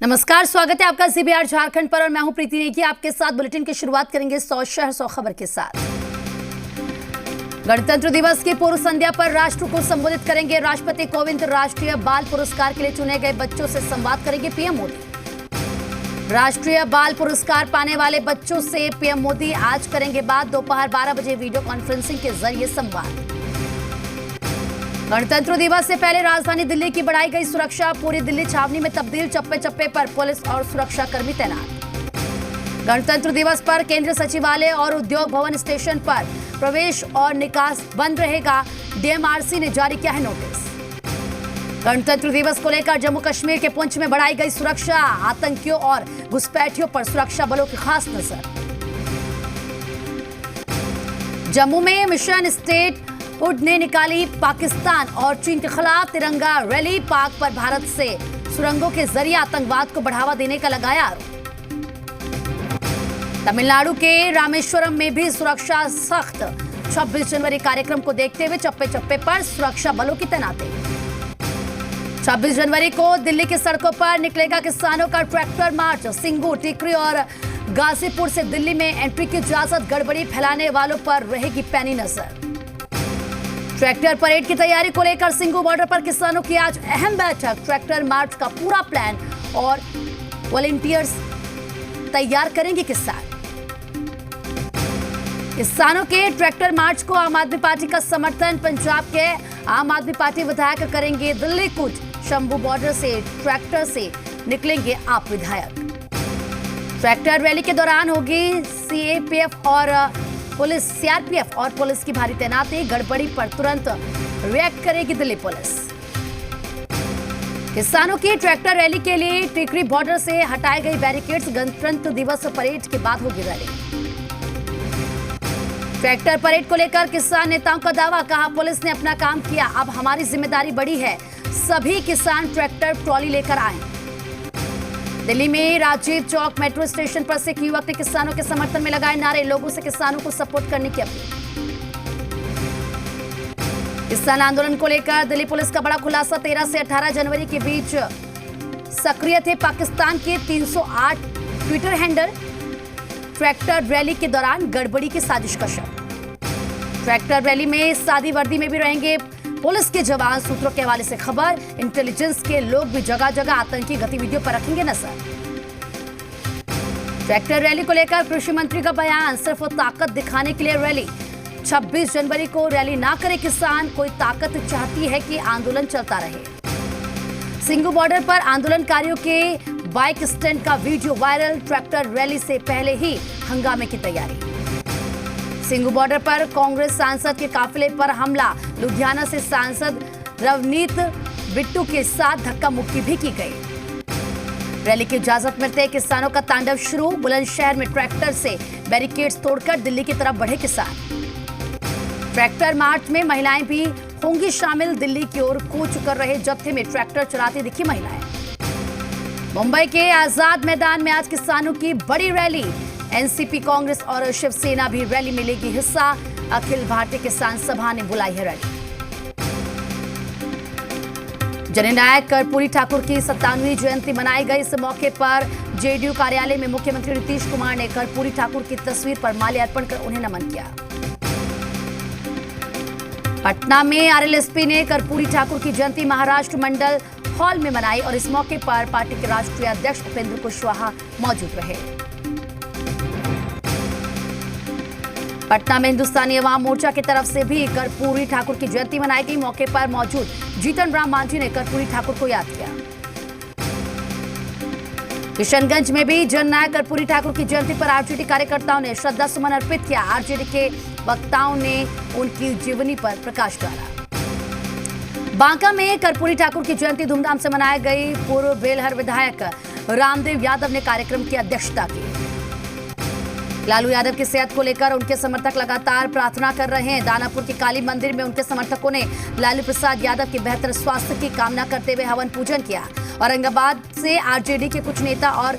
नमस्कार, स्वागत है आपका सीबीआर झारखंड पर और मैं हूं प्रीति नेगी। आपके साथ बुलेटिन की शुरुआत करेंगे 100 शहर 100 खबर के साथ। गणतंत्र दिवस की पूर्व संध्या पर राष्ट्र को संबोधित करेंगे राष्ट्रपति कोविंद। राष्ट्रीय बाल पुरस्कार के लिए चुने गए बच्चों से संवाद करेंगे पीएम मोदी। राष्ट्रीय बाल पुरस्कार पाने वाले बच्चों से पीएम मोदी आज करेंगे बात। दोपहर 12 बजे वीडियो कॉन्फ्रेंसिंग के जरिए संवाद। गणतंत्र दिवस से पहले राजधानी दिल्ली की बढ़ाई गई सुरक्षा। पूरी दिल्ली छावनी में तब्दील। चप्पे चप्पे पर पुलिस और सुरक्षा कर्मी तैनात। गणतंत्र दिवस पर केंद्रीय सचिवालय और उद्योग भवन स्टेशन पर प्रवेश और निकास बंद रहेगा। डीएमआरसी ने जारी किया है नोटिस। गणतंत्र दिवस को लेकर जम्मू कश्मीर के पुंछ में बढ़ाई गई सुरक्षा। आतंकियों और घुसपैठियों पर सुरक्षा बलों की खास नजर। जम्मू में मिशन स्टेट हुड ने निकाली पाकिस्तान और चीन के खिलाफ तिरंगा रैली। पाक पर भारत से सुरंगों के जरिए आतंकवाद को बढ़ावा देने का लगाया आरोप। तमिलनाडु के रामेश्वरम में भी सुरक्षा सख्त। 26 जनवरी कार्यक्रम को देखते हुए चप्पे चप्पे पर सुरक्षा बलों की तैनाती। 26 जनवरी को दिल्ली की सड़कों पर निकलेगा किसानों का ट्रैक्टर मार्च। सिंगू, टिकरी और गाजीपुर से दिल्ली में एंट्री की इजाजत। गड़बड़ी फैलाने वालों पर रहेगी पैनी नजर। ट्रैक्टर परेड की तैयारी को लेकर सिंगू बॉर्डर पर किसानों की आज अहम बैठक। ट्रैक्टर मार्च का पूरा प्लान और वॉलंटियर्स तैयार करेंगे किसान। किसानों के ट्रैक्टर मार्च को आम आदमी पार्टी का समर्थन। पंजाब के आम आदमी पार्टी विधायक करेंगे दिल्ली कूच। शंभू बॉर्डर से ट्रैक्टर से निकलेंगे आप विधायक। ट्रैक्टर रैली के दौरान होगी सीएपीएफ और पुलिस, सीआरपीएफ और पुलिस की भारी तैनाती। गड़बड़ी पर तुरंत रिएक्ट करेगी दिल्ली पुलिस। किसानों की ट्रैक्टर रैली के लिए टिकरी बॉर्डर से हटाए गए बैरिकेड्स। गणतंत्र दिवस परेड के बाद होगी रैली। ट्रैक्टर परेड को लेकर किसान नेताओं का दावा। कहा, पुलिस ने अपना काम किया, अब हमारी जिम्मेदारी बड़ी है। सभी किसान ट्रैक्टर ट्रॉली लेकर आए। दिल्ली में राजीव चौक मेट्रो स्टेशन पर सिख युवक ने किसानों के समर्थन में लगाए नारे। लोगों से किसानों को सपोर्ट करने की अपील। किसान आंदोलन को लेकर दिल्ली पुलिस का बड़ा खुलासा। 13 से 18 जनवरी के बीच सक्रिय थे पाकिस्तान के 308 ट्विटर हैंडल। ट्रैक्टर रैली के दौरान गड़बड़ी की साजिश का शक। ट्रैक्टर रैली में सादी वर्दी में भी रहेंगे पुलिस के जवान। सूत्रों के हवाले से खबर। इंटेलिजेंस के लोग भी जगह जगह आतंकी गतिविधियों पर रखेंगे नजर। ट्रैक्टर रैली को लेकर कृषि मंत्री का बयान। सिर्फ ताकत दिखाने के लिए रैली। 26 जनवरी को रैली ना करे किसान। कोई ताकत चाहती है कि आंदोलन चलता रहे। सिंगू बॉर्डर पर आंदोलनकारियों के बाइक स्टैंड का वीडियो वायरल। ट्रैक्टर रैली से पहले ही हंगामे की तैयारी। सिंगू बॉर्डर पर कांग्रेस सांसद के काफिले पर हमला। लुधियाना से सांसद रवनीत बिट्टू के साथ धक्का मुक्की भी की गई। रैली की इजाजत मिलते ही किसानों का तांडव शुरू। बुलंदशहर में ट्रैक्टर से बैरिकेड्स तोड़कर दिल्ली की तरफ बढ़े किसान। ट्रैक्टर मार्च में महिलाएं भी होंगी शामिल। दिल्ली की ओर कूच कर रहे जत्थे में ट्रैक्टर चलाती दिखी महिलाएं। मुंबई के आजाद मैदान में आज किसानों की बड़ी रैली। एनसीपी, कांग्रेस और शिवसेना भी रैली में लेगी हिस्सा। अखिल भारतीय किसान सभा ने बुलाई है रैली। जननायक कर्पूरी ठाकुर की 57वीं जयंती मनाई गई। इस मौके पर जेडीयू कार्यालय में मुख्यमंत्री नीतीश कुमार ने कर्पूरी ठाकुर की तस्वीर पर माल्यार्पण कर उन्हें नमन किया। पटना में आरएलएसपी ने कर्पूरी ठाकुर की जयंती महाराष्ट्र मंडल हॉल में मनाई और इस मौके पर पार्टी के राष्ट्रीय अध्यक्ष उपेंद्र कुशवाहा मौजूद रहे। पटना में हिंदुस्तानी अवाम मोर्चा की तरफ से भी कर्पूरी ठाकुर की जयंती मनाई गई। मौके पर मौजूद जीतन राम मांझी ने कर्पूरी ठाकुर को याद किया। किशनगंज में भी जननायक कर्पूरी ठाकुर की जयंती पर आरजेडी कार्यकर्ताओं ने श्रद्धा सुमन अर्पित किया। आरजेडी के वक्ताओं ने उनकी जीवनी पर प्रकाश डाला। बांका में कर्पूरी ठाकुर की जयंती धूमधाम से मनाई गई। पूर्व बेलहर विधायक रामदेव यादव ने कार्यक्रम की अध्यक्षता की। लालू यादव की सेहत को लेकर उनके समर्थक लगातार प्रार्थना कर रहे हैं। दानापुर के काली मंदिर में उनके समर्थकों ने लालू प्रसाद यादव के बेहतर स्वास्थ्य की कामना करते हुए हवन पूजन किया। औरंगाबाद से आरजेडी के कुछ नेता और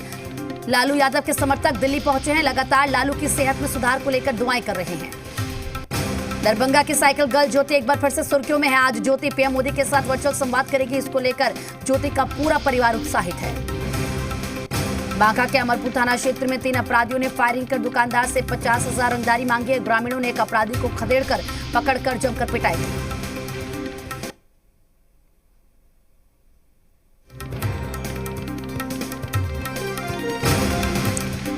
लालू यादव के समर्थक दिल्ली पहुंचे हैं। लगातार लालू की सेहत में सुधार को लेकर दुआएं कर रहे हैं। दरभंगा की साइकिल गर्ल ज्योति एक बार फिर से सुर्खियों में है। आज ज्योति पीएम मोदी के साथ वर्चुअल संवाद करेगी। इसको लेकर ज्योति का पूरा परिवार उत्साहित है। बांका के अमरपुर थाना क्षेत्र में 3 अपराधियों ने फायरिंग कर दुकानदार से 50,000 रंगदारी मांगी है। ग्रामीणों ने एक अपराधी को खदेड़कर पकड़कर जमकर पिटाई की।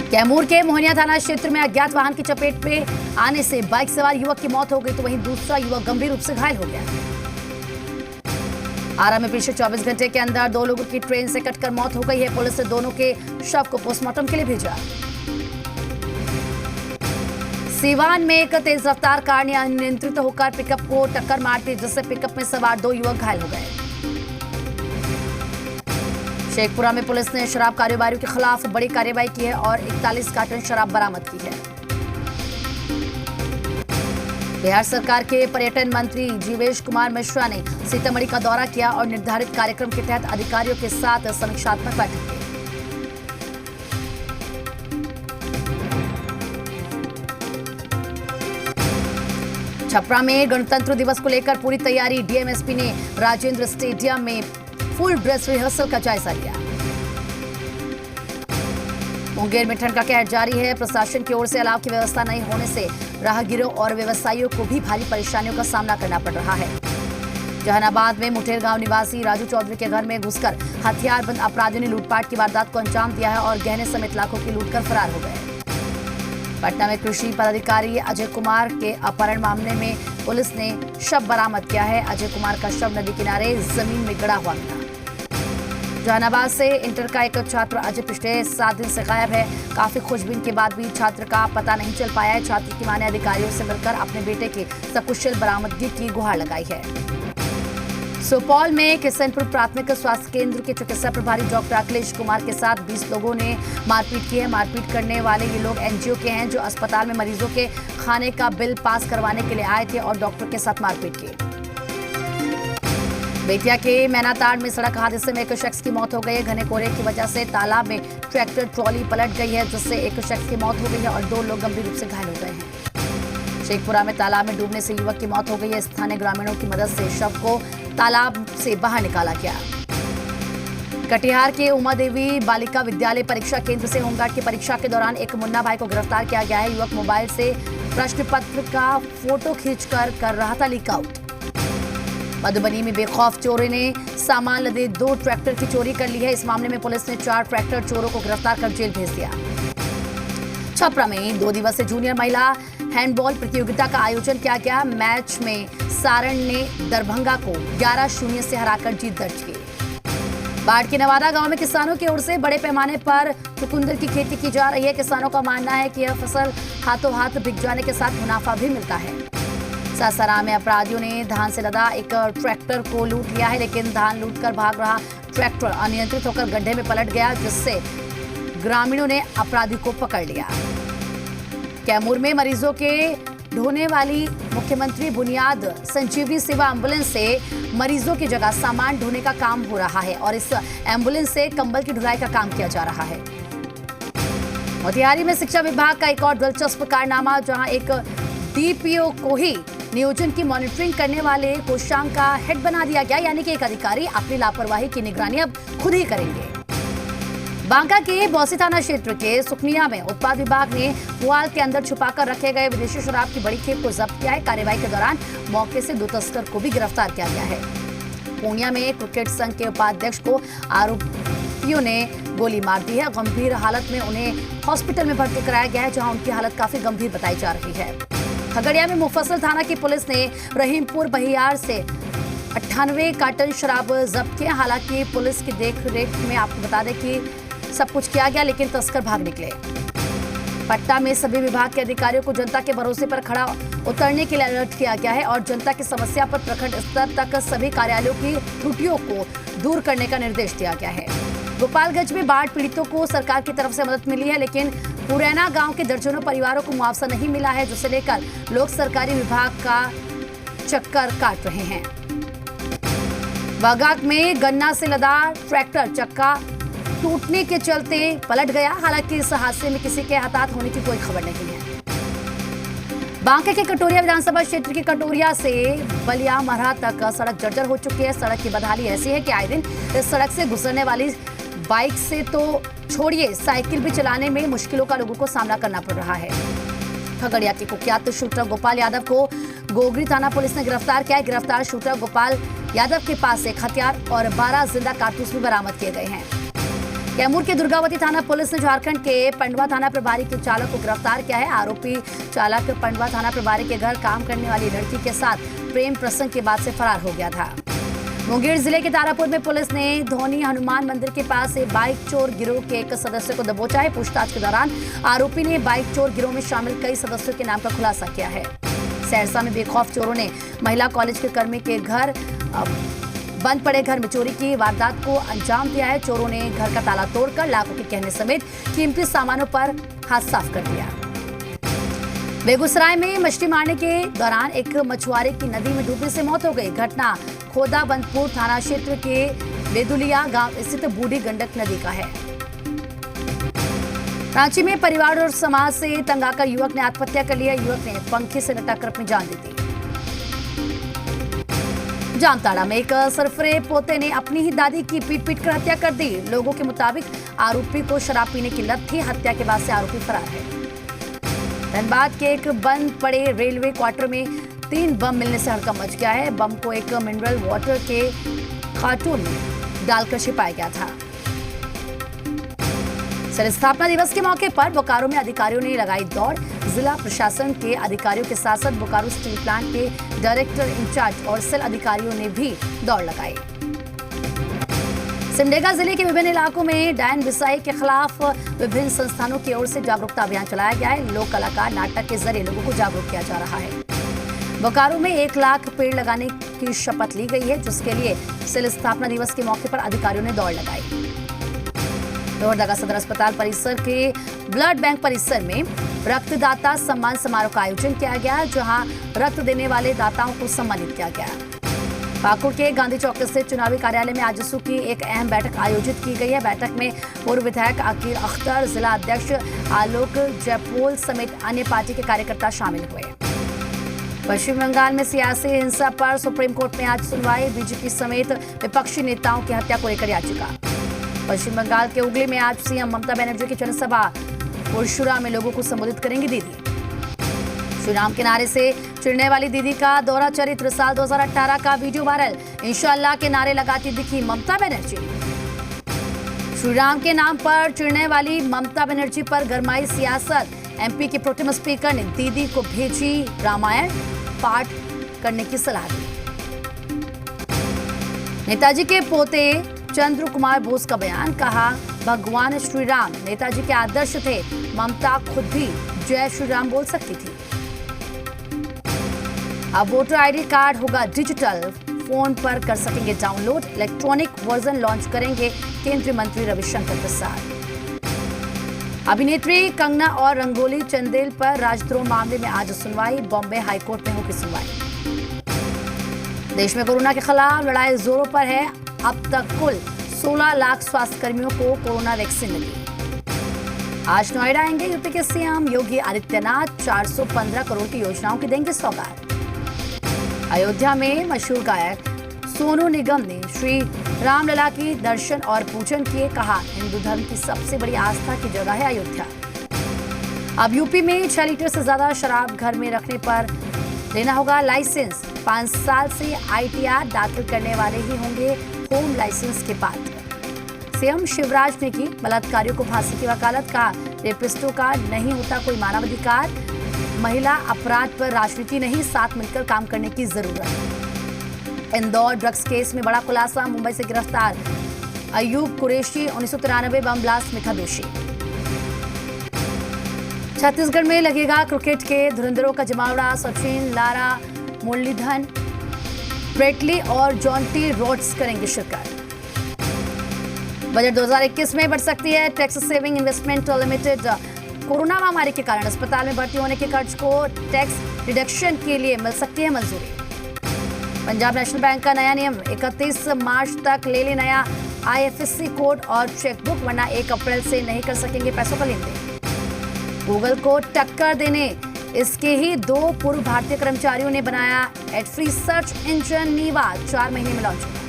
कैमूर के मोहनिया थाना क्षेत्र में अज्ञात वाहन की चपेट में आने से बाइक सवार युवक की मौत हो गई तो वहीं दूसरा युवक गंभीर रूप से घायल हो गया। आरा में पिछले 24 घंटे के अंदर 2 लोगों की ट्रेन से कटकर मौत हो गई है। पुलिस ने दोनों के शव को पोस्टमार्टम के लिए भेजा। सीवान में एक तेज रफ्तार कार ने अनियंत्रित होकर पिकअप को टक्कर मार दी, जिससे पिकअप में सवार 2 युवक घायल हो गए। शेखपुरा में पुलिस ने शराब कारोबारियों के खिलाफ बड़ी कार्रवाई की है और 41 कार्टन शराब बरामद की है। बिहार सरकार के पर्यटन मंत्री जीवेश कुमार मिश्रा ने सीतामढ़ी का दौरा किया और निर्धारित कार्यक्रम के तहत अधिकारियों के साथ समीक्षात्मक बैठक की। छपरा में गणतंत्र दिवस को लेकर पूरी तैयारी। डीएमएसपी ने राजेंद्र स्टेडियम में फुल ड्रेस रिहर्सल का जायजा लिया। मुंगेर में ठंड का कहर जारी है। प्रशासन की ओर से अलाव की व्यवस्था नहीं होने से राहगीरों और व्यवसायियों को भी भारी परेशानियों का सामना करना पड़ रहा है। जहानाबाद में मुठेर गांव निवासी राजू चौधरी के घर में घुसकर हथियारबंद अपराधियों ने लूटपाट की वारदात को अंजाम दिया है और गहने समेत लाखों की लूट कर फरार हो गए। पटना में कृषि पदाधिकारी अजय कुमार के अपहरण मामले में पुलिस ने शव बरामद किया है। अजय कुमार का शव नदी किनारे जमीन में गड़ा हुआ मिला। जहानाबाद से इंटर का एक छात्र अजय पिछले 7 दिन से गायब है। काफी खोजबीन के बाद भी छात्र का पता नहीं चल पाया है। छात्र की मां ने अधिकारियों से मिलकर अपने बेटे की सकुशल बरामदगी की गुहार लगाई है। सुपौल में किशनपुर प्राथमिक स्वास्थ्य केंद्र के चिकित्सा प्रभारी डॉक्टर अखिलेश कुमार के साथ 20 लोगों ने मारपीट की है। मारपीट करने वाले ये लोग एनजीओ के हैं जो अस्पताल में मरीजों के खाने का बिल पास करवाने के लिए आए थे और डॉक्टर के साथ मारपीट की। बेतिया के मैनाताड़ में सड़क हादसे में एक शख्स की मौत हो गई है। घने कोहरे की वजह से तालाब में ट्रैक्टर ट्रॉली पलट गई है, जिससे एक शख्स की मौत हो गई है और 2 लोग गंभीर रूप से घायल हो गए हैं। शेखपुरा में तालाब में डूबने से युवक की मौत हो गई है। स्थानीय ग्रामीणों की मदद से शव को तालाब से बाहर निकाला गया। कटिहार के उमा देवी बालिका विद्यालय परीक्षा केंद्र से होमगार्ड की परीक्षा के दौरान एक मुन्ना भाई को गिरफ्तार किया गया है। युवक मोबाइल से प्रश्न पत्र का फोटो खींचकर कर रहा था लीक आउट। मधुबनी में बेखौफ चोरों ने सामान लदे 2 ट्रैक्टर की चोरी कर ली है। इस मामले में पुलिस ने 4 ट्रैक्टर चोरों को गिरफ्तार कर जेल भेज दिया। छपरा में 2 दिवसीय जूनियर महिला हैंडबॉल प्रतियोगिता का आयोजन किया गया। मैच में सारण ने दरभंगा को 11-0 से हराकर जीत दर्ज की। बाढ़ के नवादा गांव में किसानों की ओर से बड़े पैमाने पर चुकंदर की खेती की जा रही है। किसानों का मानना है कि यह फसल हाथों हाथ बिक जाने के साथ मुनाफा भी मिलता है। सासाराम में अपराधियों ने धान से लदा एक ट्रैक्टर को लूट लिया है, लेकिन धान लूटकर भाग रहा ट्रैक्टर अनियंत्रित होकर गड्ढे में पलट गया, जिससे ग्रामीणों ने अपराधी को पकड़ लिया। कैमूर में मरीजों के ढोने वाली मुख्यमंत्री बुनियाद संजीवनी सेवा एम्बुलेंस से मरीजों की जगह सामान ढोने का काम हो रहा है और इस एम्बुलेंस से कंबल की ढुलाई का काम किया जा रहा है। मोतिहारी में शिक्षा विभाग का एक और दिलचस्प कारनामा, जहां एक डीपीओ को ही नियोजन की मॉनिटरिंग करने वाले कोषांग का हेड बना दिया गया, यानी कि एक अधिकारी अपनी लापरवाही की निगरानी अब खुद ही करेंगे। बांका के बौसी थाना क्षेत्र के सुखनिया में उत्पाद विभाग ने पुआल के अंदर छुपाकर रखे गए विदेशी शराब की बड़ी खेप को जब्त किया है। कार्रवाई के दौरान मौके से 2 तस्कर को भी गिरफ्तार किया गया है। पूर्णिया में क्रिकेट संघ के उपाध्यक्ष को आरोपियों ने गोली मार दी है। गंभीर हालत में उन्हें हॉस्पिटल में भर्ती कराया गया है, जहां उनकी हालत काफी गंभीर बताई जा रही है। खगड़िया में मुफस्सिल थाना की पुलिस ने रहीमपुर बहियार से 98 कार्टन शराब जब्त किए। हालांकि पुलिस की देखरेख में आपको बता दें कि सब कुछ किया गया, लेकिन तस्कर भाग निकले। पटना में सभी विभाग के अधिकारियों को जनता के भरोसे पर खड़ा उतरने के लिए अलर्ट किया गया है और जनता की समस्या पर प्रखंड स्तर तक सभी कार्यालयों की त्रुटियों को दूर करने का निर्देश दिया गया है। गोपालगंज में बाढ़ पीड़ितों को सरकार की तरफ से मदद मिली है, लेकिन पुरैना गांव के दर्जनों परिवारों को मुआवजा नहीं मिला है, जिसे लेकर लोग सरकारी विभाग का चक्कर काट रहे हैं। बागात में गन्ना से लदा ट्रैक्टर चक्का टूटने के चलते पलट गया। हालांकि इस हादसे में किसी के हताहत होने की कोई खबर नहीं है। बांका के कटोरिया विधानसभा क्षेत्र की कटोरिया से बलिया मरहा तक सड़क जर्जर हो चुकी है। सड़क की बदहाली ऐसी है कि आए दिन इस सड़क से गुजरने वाली बाइक से तो छोड़िए, साइकिल भी चलाने में मुश्किलों का लोगों को सामना करना पड़ रहा है। खगड़िया के कुख्यात शूटर गोपाल यादव को गोगरी थाना पुलिस ने गिरफ्तार किया है। गिरफ्तार शूटर गोपाल यादव के पास एक हथियार और 12 जिंदा कारतूस भी बरामद किए गए हैं। कैमूर के दुर्गावती थाना पुलिस ने झारखंड के पंडवा थाना प्रभारी के चालक को गिरफ्तार किया है। आरोपी चालक पंडवा थाना प्रभारी के घर काम करने वाली लड़की के साथ प्रेम प्रसंग के बाद से फरार हो गया था। मुंगेर जिले के तारापुर में पुलिस ने धोनी हनुमान मंदिर के पास से बाइक चोर गिरोह के एक सदस्य को दबोचा है। पूछताछ के दौरान आरोपी ने बाइक चोर गिरोह में शामिल कई सदस्यों के नाम का खुलासा किया है। सहरसा में बेखौफ चोरों ने महिला कॉलेज के कर्मी के घर बंद पड़े घर में चोरी की वारदात को अंजाम दिया है। चोरों ने घर का ताला तोड़कर लाखों के गहने समेत कीमती सामानों पर हाथ साफ कर दिया। बेगूसराय में मछली मारने के दौरान एक मछुआरे की नदी में डूबने से मौत हो गई। घटना खोदाबंदपुर थाना क्षेत्र के बेदुलिया गांव स्थित बूढ़ी गंडक नदी का है। रांची में परिवार और समाज से तंग आकर युवक ने आत्महत्या कर लिया। युवक ने पंखे से लटककर अपनी जान दे दी। जामताड़ा में एक सरफरे पोते ने अपनी ही दादी की पीट कर हत्या कर दी। लोगों के मुताबिक आरोपी को शराब पीने की लत थी। हत्या के बाद से आरोपी फरार है। धनबाद के एक बंद पड़े रेलवे क्वार्टर में 3 बम मिलने से हड़कंप मच गया है। बम को एक मिनरल वाटर के कार्टून में डालकर छिपाया गया था। स्थापना दिवस के मौके पर बोकारो में अधिकारियों ने लगाई दौड़। जिला प्रशासन के अधिकारियों के साथ साथ बोकारो स्टील प्लांट के डायरेक्टर इंचार्ज और सेल अधिकारियों ने भी दौड़ लगाई। सिमडेगा जिले के विभिन्न इलाकों में डायन बिसाई के खिलाफ विभिन्न संस्थानों की ओर से जागरूकता अभियान चलाया गया है। लोक कलाकार नाटक के जरिए लोगों को जागरूक किया जा रहा है। बोकारो में 1 लाख पेड़ लगाने की शपथ ली गई है, जिसके लिए सेल स्थापना दिवस के मौके पर अधिकारियों ने दौड़ लगाई। लोहरदगा सदर अस्पताल परिसर के ब्लड बैंक परिसर में रक्तदाता सम्मान समारोह का आयोजन किया गया, जहां रक्त देने वाले दाताओं को सम्मानित किया गया। पाकुड़ के गांधी चौक स्थित चुनावी कार्यालय में आजसू की एक अहम बैठक आयोजित की गई है। बैठक में पूर्व विधायक अकीर अख्तर, जिला अध्यक्ष आलोक जयपोल समेत अन्य पार्टी के कार्यकर्ता शामिल हुए। पश्चिम बंगाल में सियासी हिंसा पर सुप्रीम कोर्ट में आज सुनवाई। बीजेपी समेत विपक्षी नेताओं की हत्या को लेकर याचिका। पश्चिम बंगाल के हुगली में आज सीएम ममता बनर्जी की जनसभा पुरशुरा में लोगों को संबोधित करेंगी दीदी। श्री राम के नारे से चिढ़ने वाली दीदी का दोहरा चरित्र, साल 2018 का वीडियो वायरल। इंशाअल्लाह के नारे लगाती दिखी ममता बनर्जी। श्री राम के नाम पर चिढ़ने वाली ममता बनर्जी पर गरमाई सियासत। एमपी के प्रोटेम स्पीकर ने दीदी को भेजी रामायण पाठ करने की सलाह दी। नेताजी के पोते चंद्र कुमार बोस का बयान, कहा भगवान श्री राम नेताजी के आदर्श थे। ममता खुद भी जय श्री राम बोल सकती थी। अब वोटर आईडी कार्ड होगा डिजिटल, फोन पर कर सकेंगे डाउनलोड। इलेक्ट्रॉनिक वर्जन लॉन्च करेंगे केंद्रीय मंत्री रविशंकर प्रसाद। अभिनेत्री कंगना और रंगोली चंदेल पर राजद्रोह मामले में आज सुनवाई। बॉम्बे हाईकोर्ट में होगी सुनवाई। देश में कोरोना के खिलाफ लड़ाई जोरों पर है। अब तक कुल 16 लाख स्वास्थ्य कर्मियों को कोरोना वैक्सीन मिली। आज नोएडा आएंगे यूपी के सीएम योगी आदित्यनाथ। 415 करोड़ की योजनाओं की देंगे सौगात। अयोध्या में मशहूर गायक सोनू निगम ने श्री रामलला की दर्शन और पूजन किए। कहा हिंदू धर्म की सबसे बड़ी आस्था की जगह है अयोध्या। अब यूपी में 6 लीटर से ज्यादा शराब घर में रखने पर लेना होगा लाइसेंस। 5 साल से आईटीआर दाखिल करने वाले ही होंगे होम लाइसेंस के पात्र। सीएम शिवराज ने की बलात्कारियों को फांसी की वकालत। कहा रेपिस्टों का नहीं होता कोई मानवाधिकार। महिला अपराध पर राजनीति नहीं, साथ मिलकर काम करने की जरूरत। इंदौर ड्रग्स केस में बड़ा खुलासा। मुंबई से गिरफ्तार अयूब कुरैशी 1993 बम ब्लास्ट में था दोषी। छत्तीसगढ़ में लगेगा क्रिकेट के धुरंधरों का जमावड़ा। सचिन, लारा, मुरलीधरन, ब्रेटली और जॉन्टी रोड्स करेंगे शिरकत। बजट 2021 में बढ़ सकती है tax saving investment limited. Corona महामारी के कारण अस्पताल में भर्ती होने के खर्च को टैक्स रिडक्शन के लिए मिल सकती है मंजूरी। पंजाब नेशनल बैंक का नया नियम, 31 मार्च तक ले ले नया आईएफएससी कोड और चेकबुक, वरना 1 अप्रैल से नहीं कर सकेंगे पैसों का लेन देन। गूगल को टक्कर देने इसके ही 2 पूर्व भारतीय कर्मचारियों ने बनाया एड फ्री सर्च इंजन नीवा। 4 महीने में लॉन्च होगा।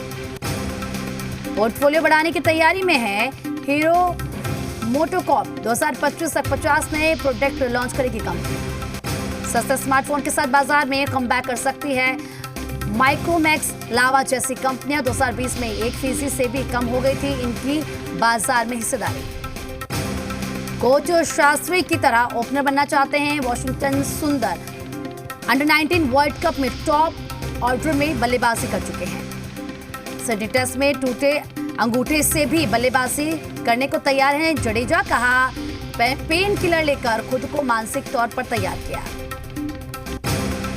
पोर्टफोलियो बढ़ाने की तैयारी में है हीरो मोटोकॉर्प। 2025 तक 50 नए प्रोडक्ट लॉन्च करेगी कंपनी। सस्ते स्मार्टफोन के साथ बाजार में कमबैक कर सकती है माइक्रोमैक्स, लावा जैसी कंपनियां। 2020 में 1% से भी कम हो गई थी इनकी बाजार में हिस्सेदारी। कोच शास्त्री की तरह ओपनर बनना चाहते हैं वॉशिंगटन सुंदर। अंडर 19 वर्ल्ड कप में टॉप ऑर्डर में बल्लेबाजी कर चुके हैं। सिडनी टेस्ट में टूटे अंगूठे से भी बल्लेबाजी करने को तैयार हैं जडेजा। कहा पेन किलर लेकर खुद को मानसिक तौर पर तैयार किया।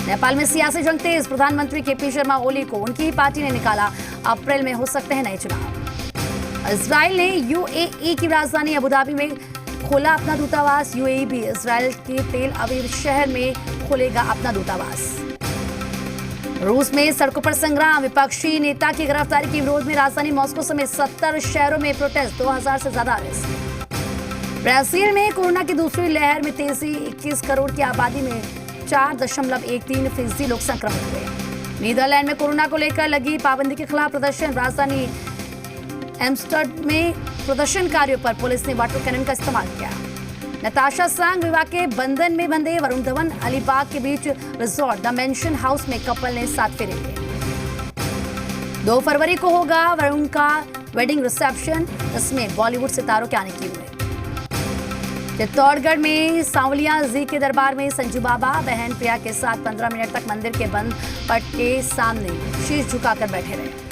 नेपाल में सियासी जंग तेज। प्रधानमंत्री केपी शर्मा ओली को उनकी ही पार्टी ने निकाला। अप्रैल में हो सकते हैं नए चुनाव। इजराइल ने यूएई की राजधानी अबुधाबी में खोला अपना दूतावास। यूएई भी इजराइल के तेल अवीव शहर में खोलेगा अपना दूतावास। रूस में सड़कों पर संग्राम। विपक्षी नेता की गिरफ्तारी के विरोध में राजधानी मॉस्को समेत 70 शहरों में प्रोटेस्ट। 2000 से ज्यादा अरेस्ट। ब्राजील में कोरोना की दूसरी लहर में तेजी। 21 करोड़ की आबादी में 4.13% लोग संक्रमित हुए। नीदरलैंड में कोरोना को लेकर लगी पाबंदी के खिलाफ प्रदर्शन। राजधानी एम्स्टर्डम में प्रदर्शनकारियों पर पुलिस ने वाटर कैनन का इस्तेमाल किया। नताशा सांग विवाह के बंधन में बंधे। वरुण धवन अलीबाग के beach resort the mention house में कपल ने 7 फेरे लिए। 2 फरवरी को होगा वरुण का वेडिंग रिसेप्शन। इसमें बॉलीवुड सितारों के आने की उम्मीद। चित्तौड़गढ़ में सांवलिया जी के दरबार में संजू बाबा बहन प्रिया के साथ 15 मिनट तक मंदिर के बंद पट के सामने शीश झुकाकर बैठे रहे।